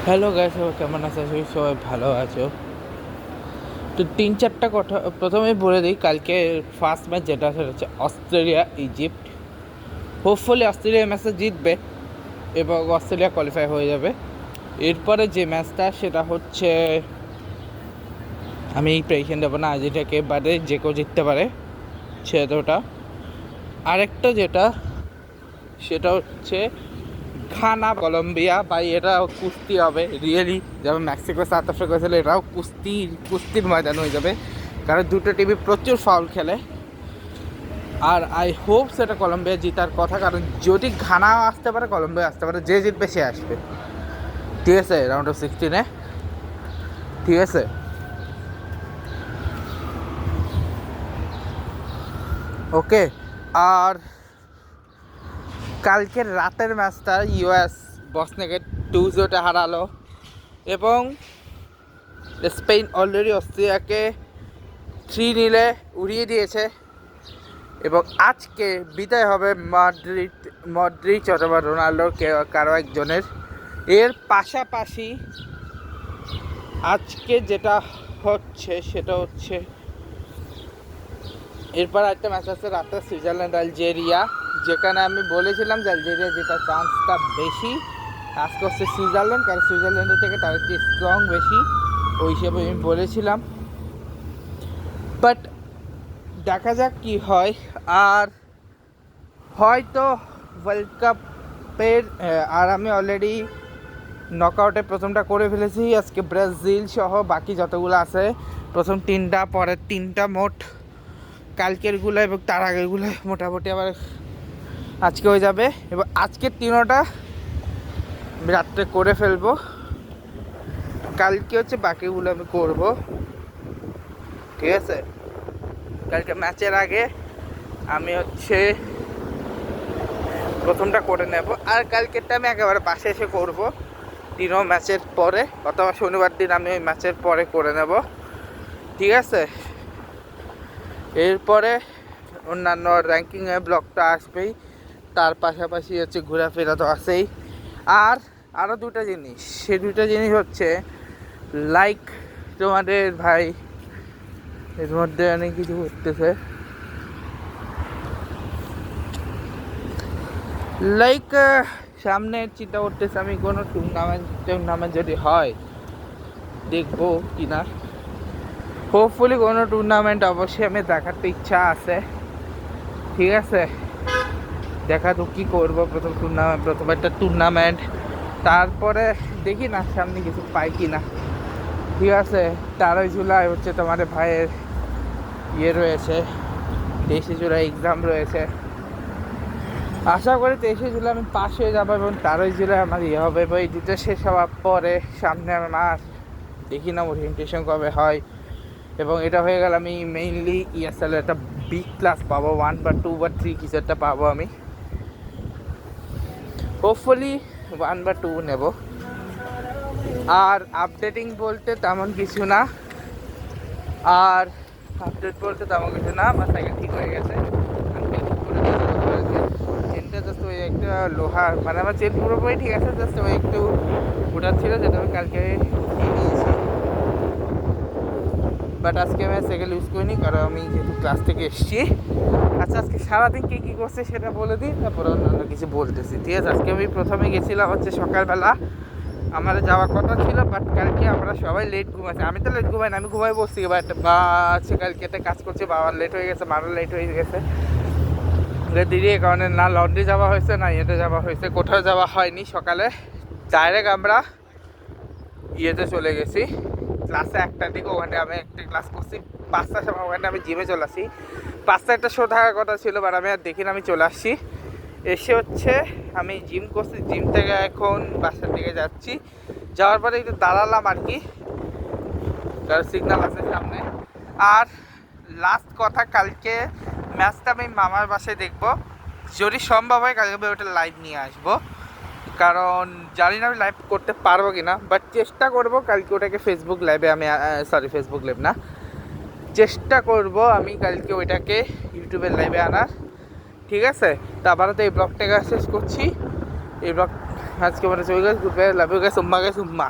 Hello guys, সবাই কেমন আছো? আশা করি সবাই ভালো আছো। তো তিন চারটা কথা প্রথমে বলে দিই। কালকে ফার্স্ট ম্যাচ যেটা, সেটা হচ্ছে অস্ট্রেলিয়া ইজিপ্ট। হোপফুলি অস্ট্রেলিয়া ম্যাচটা জিতবে এবং অস্ট্রেলিয়া কোয়ালিফাই হয়ে যাবে। এরপরে যে ম্যাচটা সেটা হচ্ছে, আমি প্রেডিকশন দেবো না আজ, এটাকে বাদে যে কেউ জিততে পারে সেটা। আরেকটা যেটা, সেটা হচ্ছে ঘানা কলম্বিয়া। ভাই এটা কুস্তি হবে রিয়েলি, যেমন মেক্সিকো সাউথ আফ্রিকা হয়েছিল, এটাও কুস্তির ময়দান হয়ে যাবে, কারণ দুটো টিমই প্রচুর ফাউল খেলে। আর আই হোপ সেটা কলম্বিয়া জিতার কথা, কারণ যদি ঘানা আসতে পারে, কলম্বিয়া আসতে পারে, যে জিতবে সে আসবে। ঠিক আছে, রাউন্ড অফ 16-এ। ঠিক আছে, ওকে। আর কালকের রাতের ম্যাচটা ইউএস বসনিয়াকে 2-0 হারালো এবং স্পেন অলরেডি অস্ট্রিয়াকে 3-0 উড়িয়ে দিয়েছে। এবং আজকে বিদায় হবে মডরিচ অথবা রোনাল্ডোর কারো একজনের। এর পাশাপাশি আজকে যেটা হচ্ছে সেটা হচ্ছে, এরপর একটা ম্যাচ আছে রাতে, সুইজারল্যান্ড আলজেরিয়া, যেখানে আমি বলেছিলাম যে আলজেরিয়া জেতার চান্সটা বেশি। আজকে হচ্ছে সুইজারল্যান্ড, কারণ সুইজারল্যান্ডের থেকে তার একটি স্ট্রং বেশি, ওই হিসেবে আমি বলেছিলাম। বাট দেখা যাক কি হয়। আর হয়তো ওয়ার্ল্ড কাপের, আর আমি অলরেডি নকআউটে প্রথমটা করে ফেলেছি। আজকে ব্রাজিল সহ বাকি যতগুলো আছে, প্রথম তিনটা, পরের তিনটা, মোট কালকেরগুলো এবং তার আগেরগুলো মোটামুটি আবার আজকে হয়ে যাবে। এবং আজকের তিনোটা আমি রাত্রে করে ফেলবো, কালকে হচ্ছে বাকিগুলো আমি করব। ঠিক আছে, কালকে ম্যাচের আগে আমি হচ্ছে প্রথমটা করে নেব, আর কালকেরটা আমি একেবারে বাসে এসে করব তিনও ম্যাচের পরে, অথবা শনিবার দিন আমি ওই ম্যাচের পরে করে নেব। ঠিক আছে, এরপরে অন্যান্য র্যাঙ্কিংয়ে ব্লগটা আসবেই, তার পাশাপাশি হচ্ছে ঘোরাফেরা তো আছেই। আর আরও দুটো জিনিস, সে দুটো জিনিস হচ্ছে লাইক, তোমাদের ভাই এর মধ্যে অনেক কিছু করতেছে, লাইক সামনে চিন্তা করতেছে আমি কোনো টুর্নামেন্ট যদি হয় দেখবো কিনা। হোপফুলি কোনো টুর্নামেন্ট অবশ্যই আমি দেখার তো ইচ্ছা আছে। ঠিক আছে, দেখা তো কী করবো, প্রথম একটা টুর্নামেন্ট, তারপরে দেখি না সামনে কিছু পাই কি না। ঠিক আছে, 13 জুলাই হচ্ছে তোমার ভাইয়ের রয়েছে, 23 জুলাই এক্সাম রয়েছে। আশা করি 23 জুলাই আমি পাস হয়ে যাবো এবং 13 জুলাই আমার হবে, এবং এই দুটো শেষ হওয়ার পরে সামনে আমার দেখি না ওরিয়েন্টেশন কবে হয়। এবং এটা হয়ে গেল আমি মেইনলি ইএসএল একটা বিগ ক্লাস পাবো, 1 বা 2 বা 3 কিছু একটা পাবো আমি। হোপফুলি 1 বা 2 নেব। আর আপডেটিং বলতে তেমন কিছু না, আমার সাইকেল ঠিক হয়ে গেছে। চেনটা জাস্ট ওই একটা লোহার, মানে আমার চেন পুরোপুরি ঠিক আছে, জাস্ট ওই একটু ওটার ছিল, যেটা আমি কালকে নিয়েছি। বাট আজকে আমি সাইকেল ইউজ করিনি, কারণ আমি যেহেতু ক্লাস থেকে এসেছি। আচ্ছা, আজকে সারাদিন কে কী করছে সেটা বলে দিই, তারপরে অন্যান্য কিছু বলতেছি। ঠিক আছে, আজকে আমি প্রথমে গেছিলাম হচ্ছে সকালবেলা, আমার যাওয়ার কথা ছিল, বাট কালকে আমরা সবাই লেট ঘুমাচ্ছি। আমি তো লেট ঘুমাই না, আমি ঘুমাই বসছি, বাট বা হচ্ছে কালকে একটা কাজ করছে, বাবার লেট হয়ে গেছে, মারও লেট হয়ে গেছে দিদি, এই কারণে না লন্ড্রি যাওয়া হয়েছে, না ইয়েতে যাওয়া হয়েছে, কোথাও যাওয়া হয়নি। সকালে ডাইরেক্ট আমরা ইয়েতে চলে গেছি ক্লাসে 1টার দিকে, ওখানে আমি একটা ক্লাস করছি 5টার সময়, ওখানে আমি জিমে চলে আসি। 5টা একটা শো থাকার কথা ছিল, বাট আমি আর দেখি না, আমি চলে আসছি। এসে হচ্ছে আমি জিম করছি, জিম থেকে এখন বাসার দিকে যাচ্ছি। যাওয়ার পরে একটু দাঁড়ালাম আর কি, কারণ সিগন্যাল আছে সামনে। আর লাস্ট কথা, কালকে ম্যাচটা আমি মামার বাসায় দেখবো, যদি সম্ভব হয় কালকে আমি ওটা লাইভ নিয়ে আসবো, কারণ জানি না আমি লাইভ করতে পারবো কি না, বাট চেষ্টা করবো কালকে ওটাকে ফেসবুক লাইভে আমি, ফেসবুক লাইভ না, চেষ্টা করব আমি কালকে ওইটাকে ইউটিউবের লাইভে আনার। ঠিক আছে, তো আবারও তো এই ব্লগটাকে শেষ করছি। এই ব্লগ আজকে মানে চলে গেছে, good bye, love you guys, উম্মা গাইস, উম্মা।